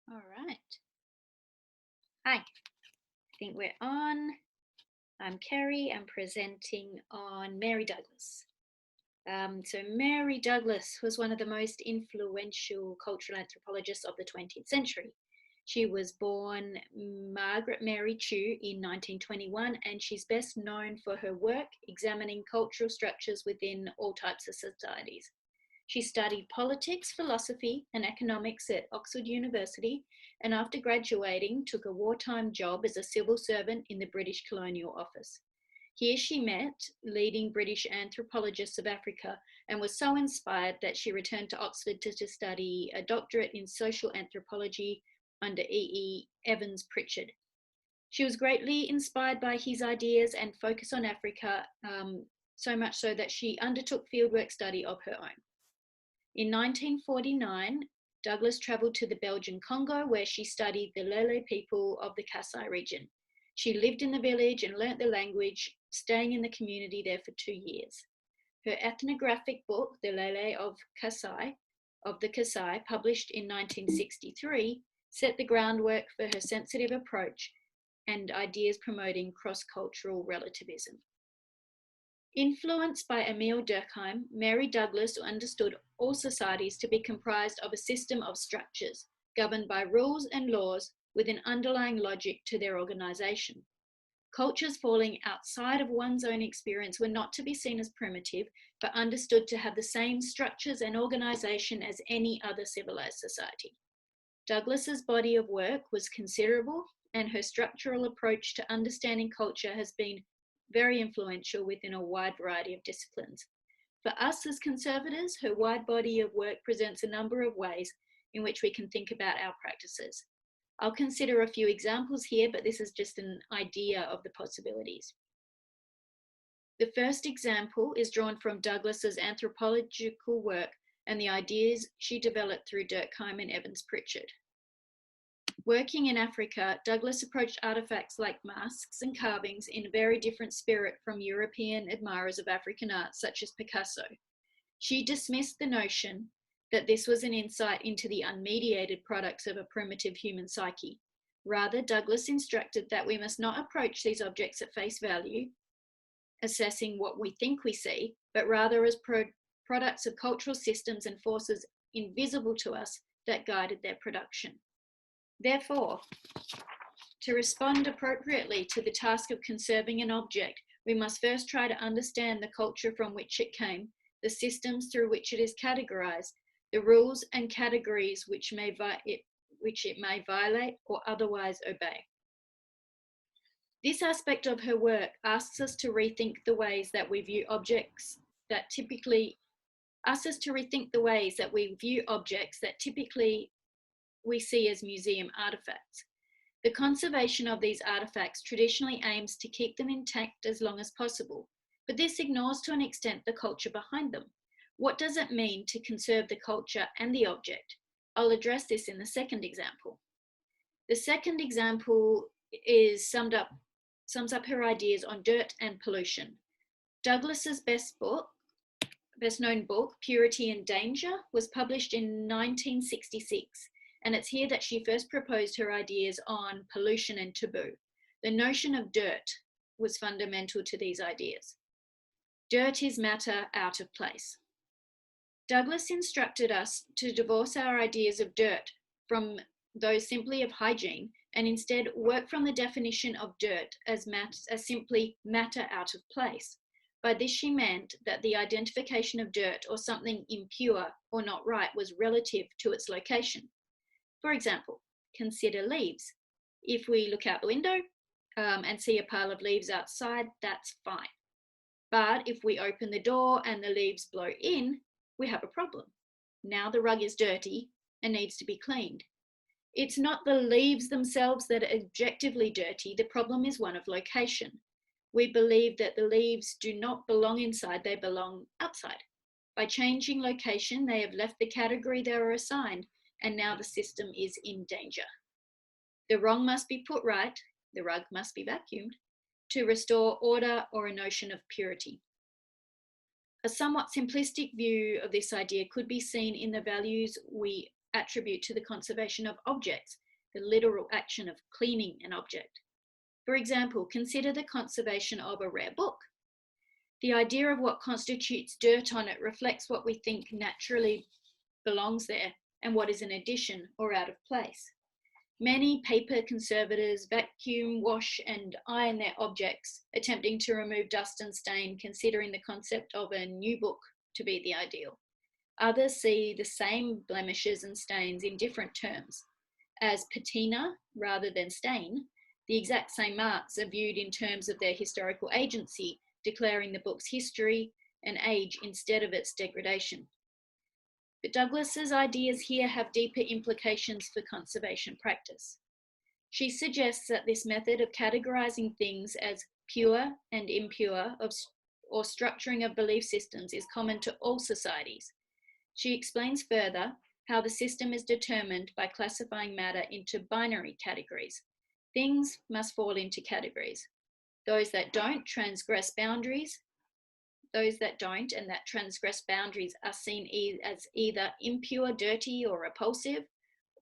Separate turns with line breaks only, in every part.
All right. Hi, I think we're on. I'm Kerry. I'm presenting on Mary Douglas. So Mary Douglas was one of the most influential cultural anthropologists of the 20th century. She was born Margaret Mary Chew in 1921, and she's best known for her work examining cultural structures within all types of societies. She studied politics, philosophy, and economics at Oxford University, and after graduating, took a wartime job as a civil servant in the British Colonial Office. Here she met leading British anthropologists of Africa and was so inspired that she returned to Oxford to study a doctorate in social anthropology under E. Evans Pritchard. She was greatly inspired by his ideas and focus on Africa, so much so that she undertook fieldwork study of her own. In 1949, Douglas travelled to the Belgian Congo, where she studied the Lele people of the Kasai region. She lived in the village and learnt the language, staying in the community there for 2 years. Her ethnographic book, The Lele of the Kasai, published in 1963, set the groundwork for her sensitive approach and ideas promoting cross-cultural relativism. Influenced by Emile Durkheim, Mary Douglas understood all societies to be comprised of a system of structures governed by rules and laws with an underlying logic to their organisation. Cultures falling outside of one's own experience were not to be seen as primitive, but understood to have the same structures and organisation as any other civilised society. Douglas's body of work was considerable, and her structural approach to understanding culture has been very influential within a wide variety of disciplines. For us as conservators, her wide body of work presents a number of ways in which we can think about our practices. I'll consider a few examples here, but this is just an idea of the possibilities. The first example is drawn from Douglas's anthropological work and the ideas she developed through Durkheim and Evans Pritchard. Working in Africa, Douglas approached artifacts like masks and carvings in a very different spirit from European admirers of African art, such as Picasso. She dismissed the notion that this was an insight into the unmediated products of a primitive human psyche. Rather, Douglas instructed that we must not approach these objects at face value, assessing what we think we see, but rather as products of cultural systems and forces invisible to us that guided their production. Therefore, to respond appropriately to the task of conserving an object, we must first try to understand the culture from which it came, the systems through which it is categorized, the rules and categories which it may violate or otherwise obey. This aspect of her work asks us to rethink the ways that we view objects that typically we see as museum artifacts. The conservation of these artifacts traditionally aims to keep them intact as long as possible, but this ignores to an extent the culture behind them. What does it mean to conserve the culture and the object? I'll address this in the second example. The second example sums up her ideas on dirt and pollution. Douglas's best known book, Purity and Danger, was published in 1966. And it's here that she first proposed her ideas on pollution and taboo. The notion of dirt was fundamental to these ideas. Dirt is matter out of place. Douglas instructed us to divorce our ideas of dirt from those simply of hygiene and instead work from the definition of dirt as simply matter out of place. By this she meant that the identification of dirt or something impure or not right was relative to its location. For example, consider leaves. If we look out the window and see a pile of leaves outside, that's fine. But if we open the door and the leaves blow in, we have a problem. Now the rug is dirty and needs to be cleaned. It's not the leaves themselves that are objectively dirty. The problem is one of location. We believe that the leaves do not belong inside, they belong outside. By changing location, they have left the category they were assigned, and now the system is in danger. The wrong must be put right, the rug must be vacuumed, to restore order or a notion of purity. A somewhat simplistic view of this idea could be seen in the values we attribute to the conservation of objects, the literal action of cleaning an object. For example, consider the conservation of a rare book. The idea of what constitutes dirt on it reflects what we think naturally belongs there and what is an addition or out of place. Many paper conservators vacuum, wash, and iron their objects, attempting to remove dust and stain, considering the concept of a new book to be the ideal. Others see the same blemishes and stains in different terms. As patina rather than stain, the exact same marks are viewed in terms of their historical agency, declaring the book's history and age instead of its degradation. But Douglas's ideas here have deeper implications for conservation practice. She suggests that this method of categorizing things as pure and impure or structuring of belief systems is common to all societies. She explains further how the system is determined by classifying matter into binary categories. Things must fall into categories. Those that don't transgress boundaries, those that don't and that transgress boundaries are seen as either impure, dirty, or repulsive,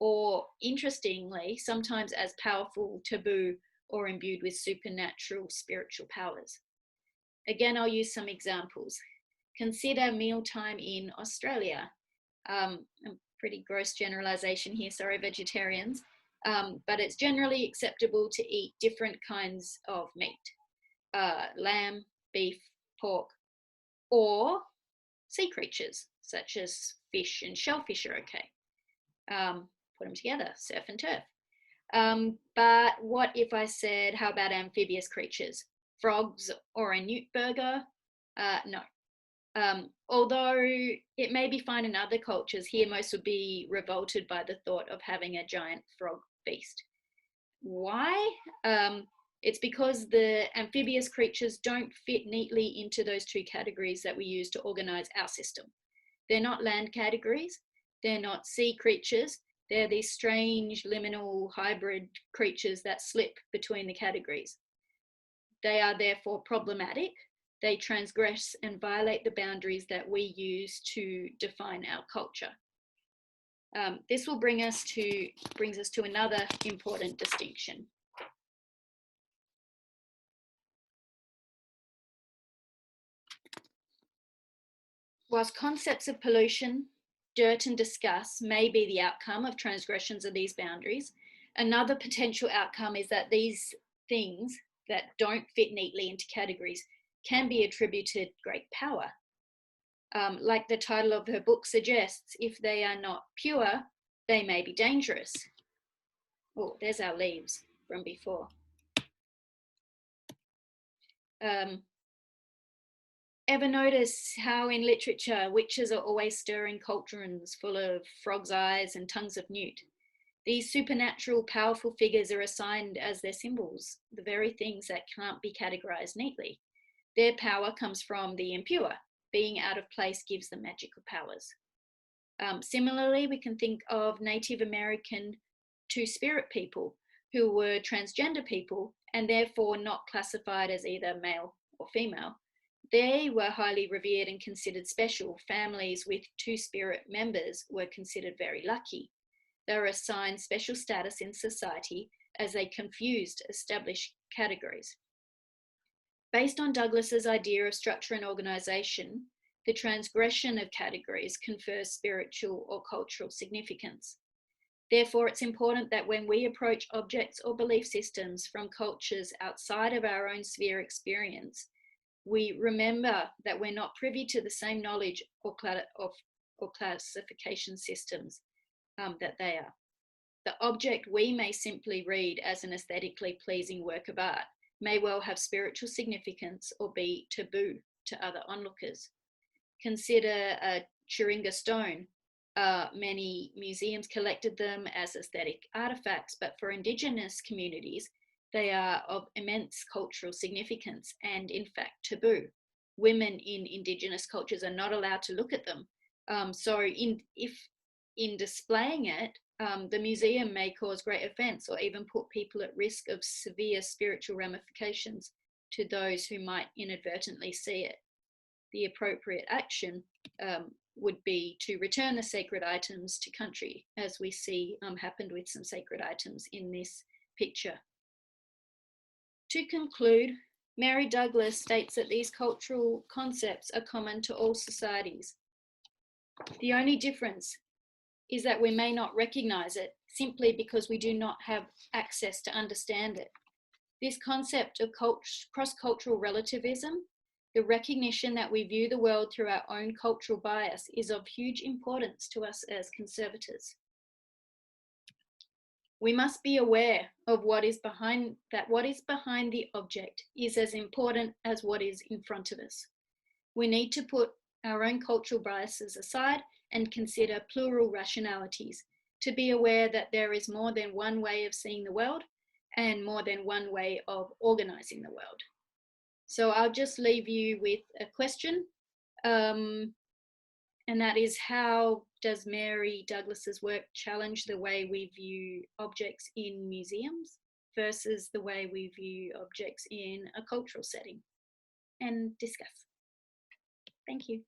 or interestingly, sometimes as powerful, taboo, or imbued with supernatural spiritual powers. Again, I'll use some examples. Consider mealtime in Australia. A pretty gross generalization here, sorry, vegetarians, but it's generally acceptable to eat different kinds of meat, lamb, beef, pork, or sea creatures, such as fish and shellfish are okay. Put them together, surf and turf. But what if I said, how about amphibious creatures? Frogs or a newt burger? No. Although it may be fine in other cultures, here most would be revolted by the thought of having a giant frog feast. Why? It's because the amphibious creatures don't fit neatly into those two categories that we use to organize our system. They're not land categories, they're not sea creatures, they're these strange liminal hybrid creatures that slip between the categories. They are therefore problematic. They transgress and violate the boundaries that we use to define our culture. This will brings us to another important distinction. Whilst concepts of pollution, dirt, and disgust may be the outcome of transgressions of these boundaries, another potential outcome is that these things that don't fit neatly into categories can be attributed great power. Like the title of her book suggests, if they are not pure, they may be dangerous. Oh, there's our leaves from before. Ever notice how in literature witches are always stirring cauldrons full of frogs' eyes and tongues of newt? These supernatural, powerful figures are assigned as their symbols, the very things that can't be categorized neatly. Their power comes from the impure. Being out of place gives them magical powers. Similarly, we can think of Native American two-spirit people who were transgender people and therefore not classified as either male or female. They were highly revered and considered special. Families with two-spirit members were considered very lucky. They were assigned special status in society as they confused established categories. Based on Douglas's idea of structure and organization, the transgression of categories confers spiritual or cultural significance. Therefore, it's important that when we approach objects or belief systems from cultures outside of our own sphere experience, we remember that we're not privy to the same knowledge or classification systems that they are. The object we may simply read as an aesthetically pleasing work of art may well have spiritual significance or be taboo to other onlookers. Consider a Chiringa stone. Many museums collected them as aesthetic artifacts, but for Indigenous communities, they are of immense cultural significance and, in fact, taboo. Women in Indigenous cultures are not allowed to look at them. So if in displaying it, the museum may cause great offense or even put people at risk of severe spiritual ramifications to those who might inadvertently see it. The appropriate action would be to return the sacred items to country, as we see happened with some sacred items in this picture. To conclude, Mary Douglas states that these cultural concepts are common to all societies. The only difference is that we may not recognize it simply because we do not have access to understand it. This concept of cross-cultural relativism, the recognition that we view the world through our own cultural bias, is of huge importance to us as conservators. We must be aware of what is behind the object is as important as what is in front of us. We need to put our own cultural biases aside and consider plural rationalities, to be aware that there is more than one way of seeing the world and more than one way of organizing the world. So I'll just leave you with a question, and that is, how does Mary Douglas's work challenge the way we view objects in museums versus the way we view objects in a cultural setting? And discuss. Thank you.